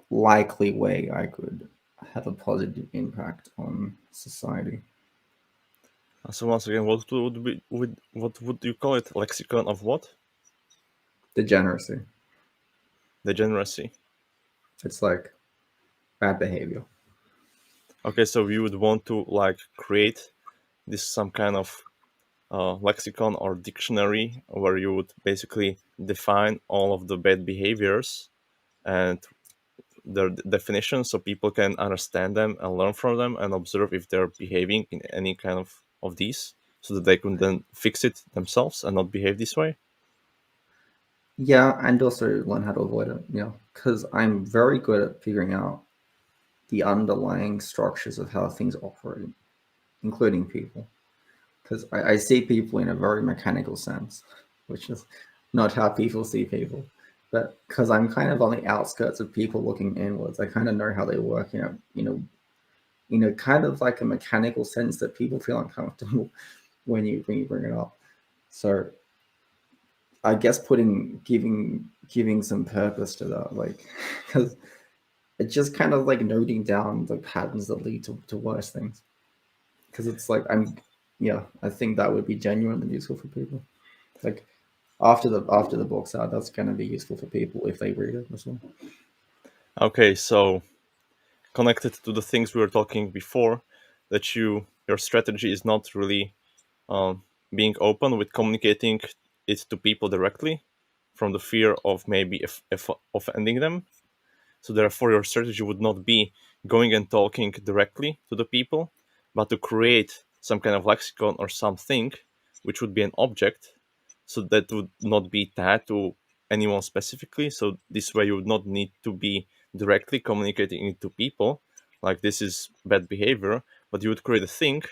likely way I could have a positive impact on society. So once again, what would you call it? Lexicon of what? Degeneracy. Degeneracy. It's like bad behavior. Okay, so you would want to like create this some kind of lexicon or dictionary where you would basically define all of the bad behaviors and their definitions so people can understand them and learn from them and observe if they're behaving in any kind of these so that they can then fix it themselves and not behave this way. Yeah, and also learn how to avoid it. Yeah, because I'm very good at figuring out the underlying structures of how things operate, including people. Because I see people in a very mechanical sense, which is not how people see people. But because I'm kind of on the outskirts of people looking inwards, I kind of know how they work. Kind of like a mechanical sense that people feel uncomfortable when you bring it up. So I guess giving some purpose to that, like, because it's just kind of like noting down the patterns that lead to worse things. Because it's like yeah, I think that would be genuine and useful for people. Like after the book's out, that's gonna be useful for people if they read it as well. Okay, so connected to the things we were talking before, that your strategy is not really being open with communicating it to people directly from the fear of maybe if offending them. So therefore, your strategy would not be going and talking directly to the people, but to create some kind of lexicon or something, which would be an object, so that would not be tied to anyone specifically. So this way, you would not need to be directly communicating it to people, like this is bad behavior, but you would create a thing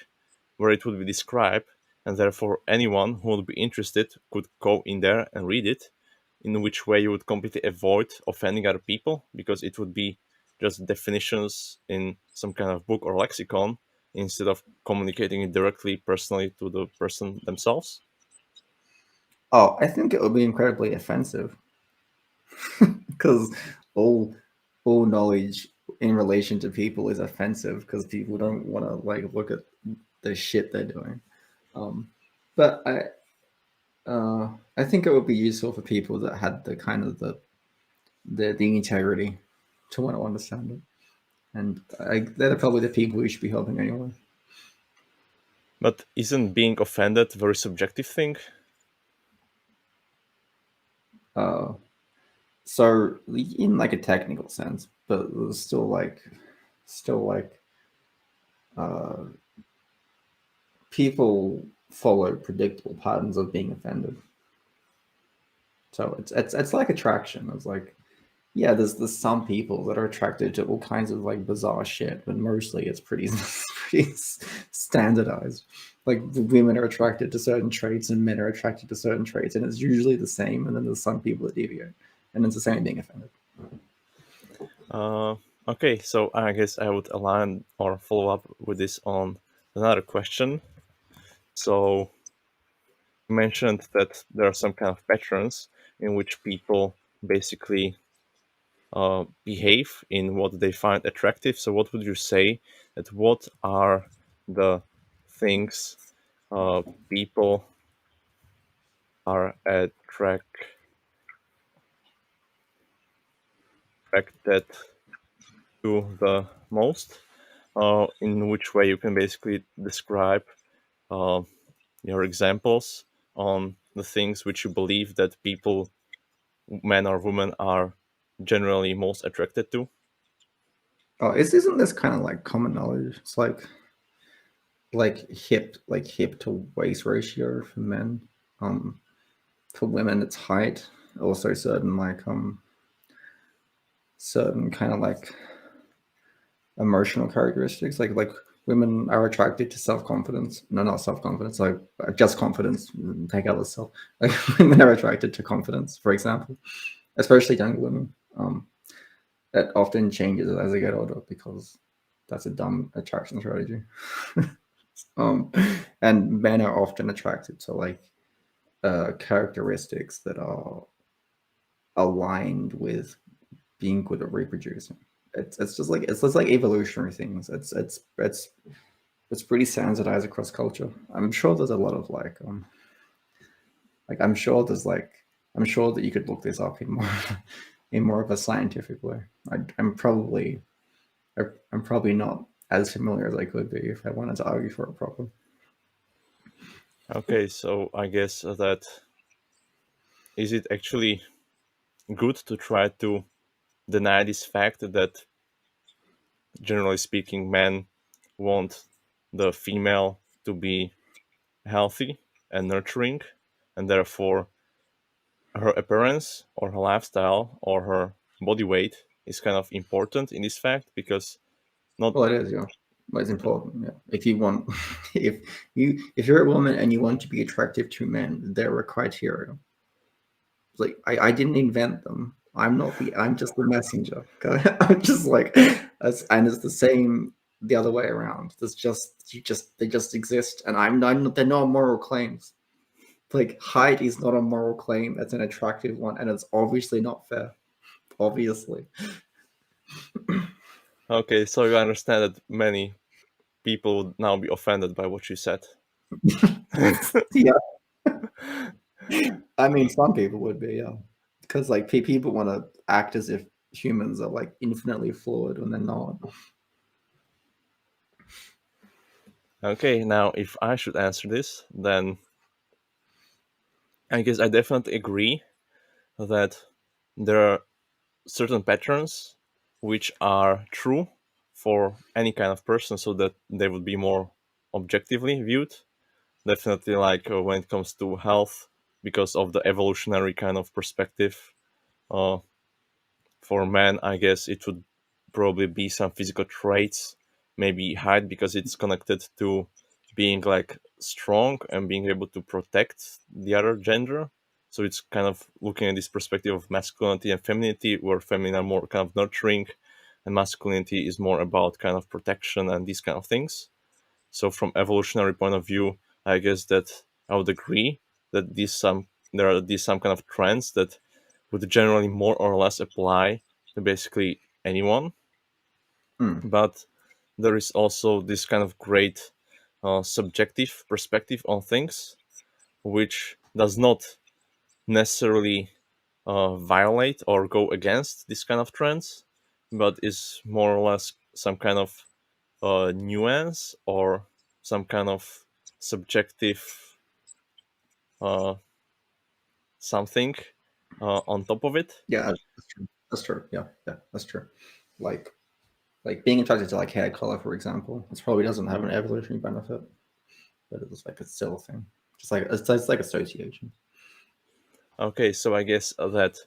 where it would be described, and therefore anyone who would be interested could go in there and read it, in which way you would completely avoid offending other people because it would be just definitions in some kind of book or lexicon instead of communicating it directly personally to the person themselves. Oh, I think it would be incredibly offensive because all all knowledge in relation to people is offensive because people don't want to like look at the shit they're doing. Um, but I think it would be useful for people that had the kind of the integrity to want to understand it, and they're probably the people we should be helping anyway. But isn't being offended a very subjective thing? Uh, so in like a technical sense, but still like uh, people follow predictable patterns of being offended. So it's like attraction. It's like yeah, there's some people that are attracted to all kinds of like bizarre shit, but mostly it's pretty pretty standardized. Like the women are attracted to certain traits and men are attracted to certain traits, and it's usually the same. And then there's some people that deviate, and it's the same being offended. Uh, okay, so I guess I would align or follow up with this on another question. So you mentioned that there are some kind of patterns in which people basically behave in what they find attractive. So, what would you say that what are the things uh, people are attracted to the most? In which way you can basically describe uh, your examples on the things which you believe that people, men or women, are generally most attracted to? Oh, isn't this kind of like common knowledge? It's like hip to waist ratio for men. Um, for women, it's height. Also, certain kind of like emotional characteristics. Like women are attracted to self confidence. No, not self confidence. Like just confidence. Take out the self. Like women are attracted to confidence, for example, especially younger women. That often changes as they get older because that's a dumb attraction strategy. um, and men are often attracted to like characteristics that are aligned with being good at reproducing. It's just like evolutionary things. It's pretty standardized across culture. I'm sure there's a lot of like I'm sure that you could look this up in more in more of a scientific way. I'm probably not as familiar as I could be if I wanted to argue for it properly. Okay, so I guess that is it actually good to try to deny this fact that, generally speaking, men want the female to be healthy and nurturing, and therefore her appearance or her lifestyle or her body weight is kind of important in this fact because not. Well, it is, yeah. But it's important, yeah. If you want, if you're a woman and you want to be attractive to men, there are criteria. Like I didn't invent them. I'm not the. I'm just the messenger. Okay? I'm just like, and it's the same the other way around. There's just they just exist, and I'm not, they're not moral claims. Like height is not a moral claim. That's an attractive one, and it's obviously not fair. Obviously, Okay, so you understand that many people would now be offended by what you said. yeah. I mean, some people would be, yeah, because like people want to act as if humans are like infinitely flawed when they're not. Okay, now if I should answer this, then I guess I definitely agree that there are certain patterns which are true for any kind of person so that they would be more objectively viewed. Definitely, like when it comes to health, because of the evolutionary kind of perspective. Uh, for men, I guess it would probably be some physical traits, maybe height, because it's connected to being like strong and being able to protect the other gender. So it's kind of looking at this perspective of masculinity and femininity, where feminine are more kind of nurturing, and masculinity is more about kind of protection and these kind of things. So from evolutionary point of view, I guess that I would agree that there are these some kind of trends that would generally more or less apply to basically anyone. Hmm. But there is also this kind of great subjective perspective on things, which does not necessarily violate or go against this kind of trends, but is more or less some kind of nuance or some kind of subjective uh, something on top of it. Yeah, that's true. That's true. Yeah, yeah, that's true. Like like being attracted to like hair color, for example, this probably doesn't have an evolutionary benefit, but it's like a still thing. Just like it's like association. Okay, so I guess that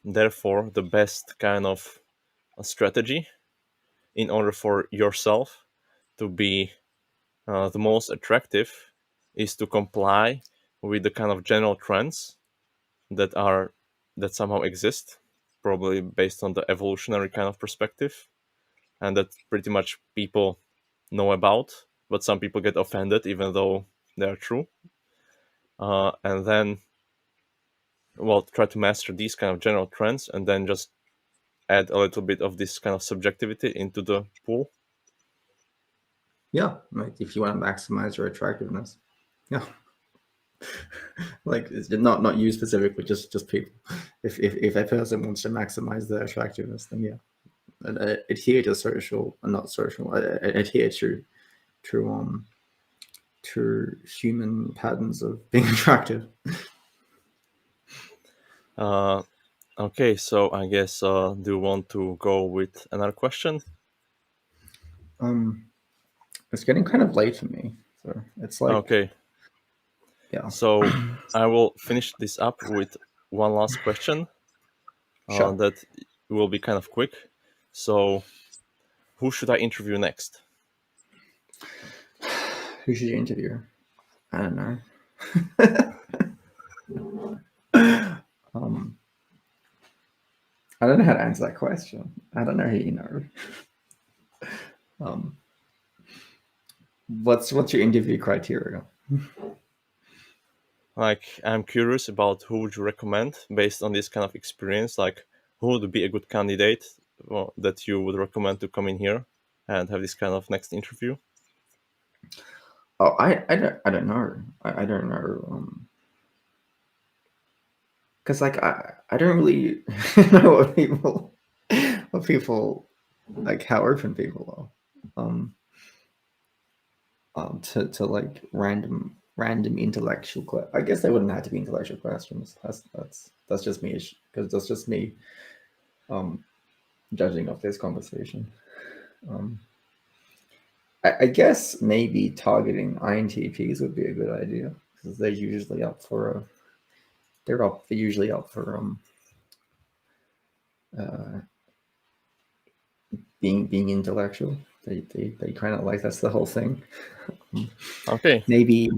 therefore the best kind of strategy in order for yourself to be the most attractive is to comply with the kind of general trends that are that somehow exist, probably based on the evolutionary kind of perspective, and that pretty much people know about, but some people get offended even though they are true. And then, well, try to master these kind of general trends, and then just add a little bit of this kind of subjectivity into the pool. Yeah, like if you want to maximize your attractiveness. Yeah, like it's not you specifically, just people. If a person wants to maximize their attractiveness, then yeah, and, adhere to social, not social, adhere to to human patterns of being attractive. Uh, okay, so I guess do you want to go with another question? Um, it's getting kind of late for me, so it's like, Okay, yeah, so I will finish this up with one last question sure. that will be kind of quick. So, who should I interview next? Who should you interview? I don't know. Um, I don't know how to answer that question. I don't know who you know. Um, what's your interview criteria? Like, I'm curious about who would you recommend based on this kind of experience. Like, who would be a good candidate that you would recommend to come in here and have this kind of next interview? Oh, I don't know. I don't know. Because like I don't really know what people like how open people are. To like random intellectual I guess they wouldn't have to be intellectual questions. That's just me because that's just me um judging of this conversation. Um, I guess maybe targeting INTPs would be a good idea because they're usually up for a they're usually up for uh, being intellectual. They kind of like that's the whole thing. Okay, Maybe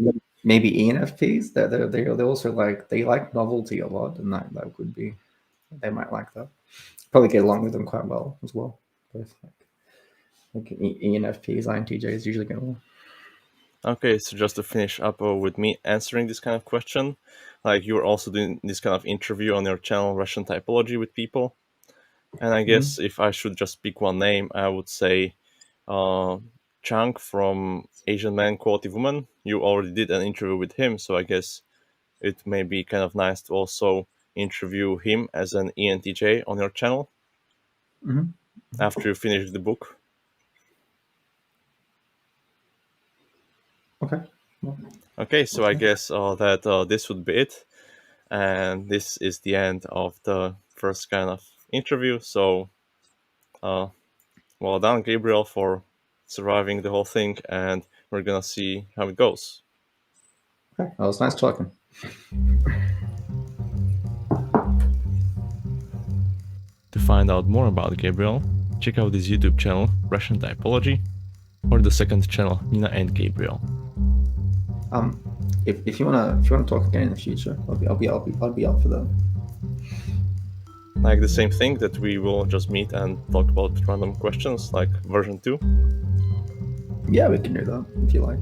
maybe ENFPs. They also they like novelty a lot, and that could be they might like that. Probably get along with them quite well as well. Both like ENFPs, INTJs usually get along. okay. So just to finish up with me answering this kind of question, like you're also doing this kind of interview on your channel, Russian typology, with people. And I Mhm. guess if I should just pick one name, I would say uh, Chang from Asian Man Quality Woman. You already did an interview with him, so I guess it may be kind of nice to also interview him as an ENTJ on your channel Mhm. after you finish the book. Okay. Well, Okay, so that's I fine. guess that this would be it. And this is the end of the first kind of interview. So, uh, well done, Gabriel, for surviving the whole thing. And we're gonna see how it goes. Okay. Well, it's nice talking. To find out more about Gabriel, check out his YouTube channel, Russian Typology, or the second channel, Nina and Gabriel. Um, if you wanna talk again in the future, I'll be up for that. Like the same thing that we will just meet and talk about random questions, like version 2. Yeah, we can do that if you like.